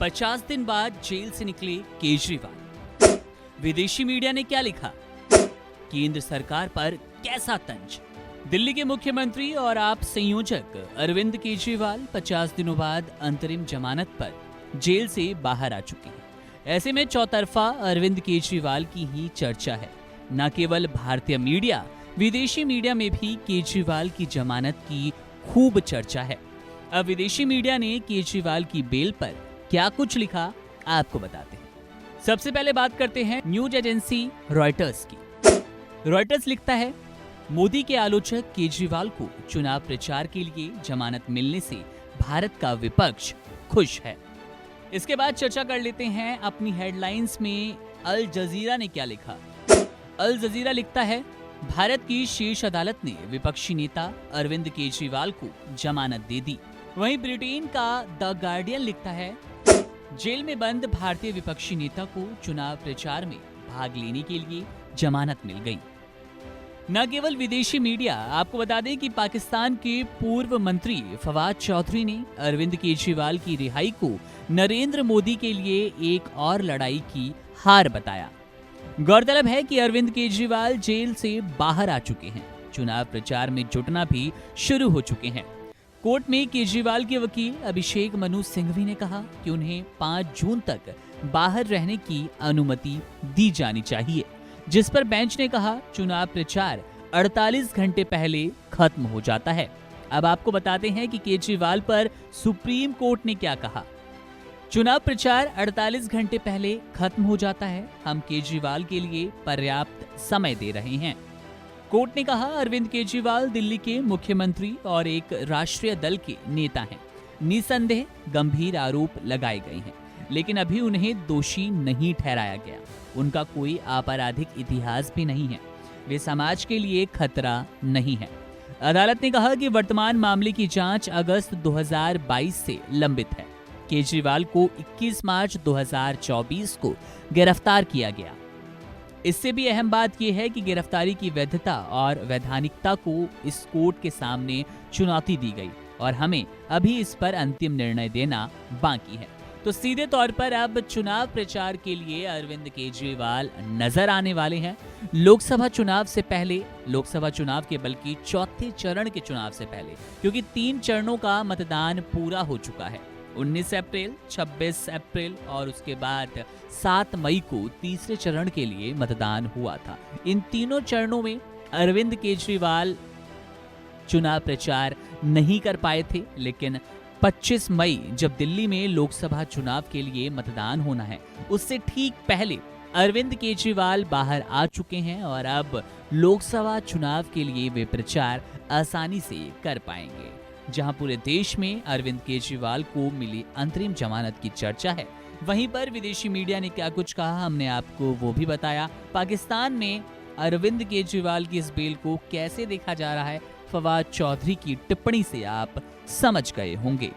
50 दिन बाद जेल से निकले केजरीवाल। विदेशी मीडिया ने क्या लिखा? केंद्र सरकार पर कैसा तंज? दिल्ली के मुख्यमंत्री और आप संयोजक अरविंद केजरीवाल 50 दिनों बाद अंतरिम जमानत पर जेल से बाहर आ चुके हैं। ऐसे में चौतरफा अरविंद केजरीवाल की ही चर्चा है। न केवल भारतीय मीडिया, विदेशी मीडिया में भी केजरीवाल की जमानत की खूब चर्चा है। अब विदेशी मीडिया ने केजरीवाल की बेल पर क्या कुछ लिखा, आपको बताते हैं। सबसे पहले बात करते हैं न्यूज एजेंसी रॉयटर्स की। रॉयटर्स लिखता है, मोदी के आलोचक केजरीवाल को चुनाव प्रचार के लिए जमानत मिलने से भारत का विपक्ष खुश है। इसके बाद चर्चा कर लेते हैं अपनी हेडलाइंस में अल जजीरा ने क्या लिखा। अल जजीरा लिखता है, भारत की शीर्ष अदालत ने विपक्षी नेता अरविंद केजरीवाल को जमानत दे दी। वहीं ब्रिटेन का द गार्डियन लिखता है, जेल में बंद भारतीय विपक्षी नेता को चुनाव प्रचार में भाग लेने के लिए जमानत मिल गई। न केवल विदेशी मीडिया, आपको बता दें कि पाकिस्तान के पूर्व मंत्री फवाद चौधरी ने अरविंद केजरीवाल की रिहाई को नरेंद्र मोदी के लिए एक और लड़ाई की हार बताया। गौरतलब है कि अरविंद केजरीवाल जेल से बाहर आ चुके हैं, चुनाव प्रचार में जुटना भी शुरू हो चुके हैं। कोर्ट में केजरीवाल के वकील अभिषेक मनु सिंघवी ने कहा कि उन्हें 5 जून तक बाहर रहने की अनुमति दी जानी चाहिए, जिस पर बेंच ने कहा चुनाव प्रचार 48 घंटे पहले खत्म हो जाता है। अब आपको बताते हैं कि केजरीवाल पर सुप्रीम कोर्ट ने क्या कहा। चुनाव प्रचार 48 घंटे पहले खत्म हो जाता है, हम केजरीवाल के लिए पर्याप्त समय दे रहे हैं। कोर्ट ने कहा अरविंद केजरीवाल दिल्ली के मुख्यमंत्री और एक राष्ट्रीय दल के नेता हैं। निसंदेह गंभीर आरोप लगाए गए हैं, लेकिन अभी उन्हें दोषी नहीं ठहराया गया। उनका कोई आपराधिक इतिहास भी नहीं है, वे समाज के लिए खतरा नहीं है। अदालत ने कहा कि वर्तमान मामले की जांच अगस्त 2022 से लंबित है। केजरीवाल को 21 मार्च 2024 को गिरफ्तार किया गया। इससे भी अहम बात यह है कि गिरफ्तारी की वैधता और वैधानिकता को इस कोर्ट के सामने चुनौती दी गई और हमें अभी इस पर अंतिम निर्णय देना बाकी है। तो सीधे तौर पर अब चुनाव प्रचार के लिए अरविंद केजरीवाल नजर आने वाले हैं। लोकसभा चुनाव से पहले, लोकसभा चुनाव के बल्कि चौथे चरण के चुनाव से पहले, क्योंकि 3 चरणों का मतदान पूरा हो चुका है। 19 अप्रैल, 26 अप्रैल और उसके बाद 7 मई को तीसरे चरण के लिए मतदान हुआ था। इन तीनों चरणों में अरविंद केजरीवाल चुनाव प्रचार नहीं कर पाए थे, लेकिन 25 मई जब दिल्ली में लोकसभा चुनाव के लिए मतदान होना है, उससे ठीक पहले अरविंद केजरीवाल बाहर आ चुके हैं और अब लोकसभा चुनाव के लिए वे प्रचार आसानी से कर पाएंगे। जहां पूरे देश में अरविंद केजरीवाल को मिली अंतरिम जमानत की चर्चा है, वहीं पर विदेशी मीडिया ने क्या कुछ कहा हमने आपको वो भी बताया। पाकिस्तान में अरविंद केजरीवाल की इस बेल को कैसे देखा जा रहा है, फवाद चौधरी की टिप्पणी से आप समझ गए होंगे।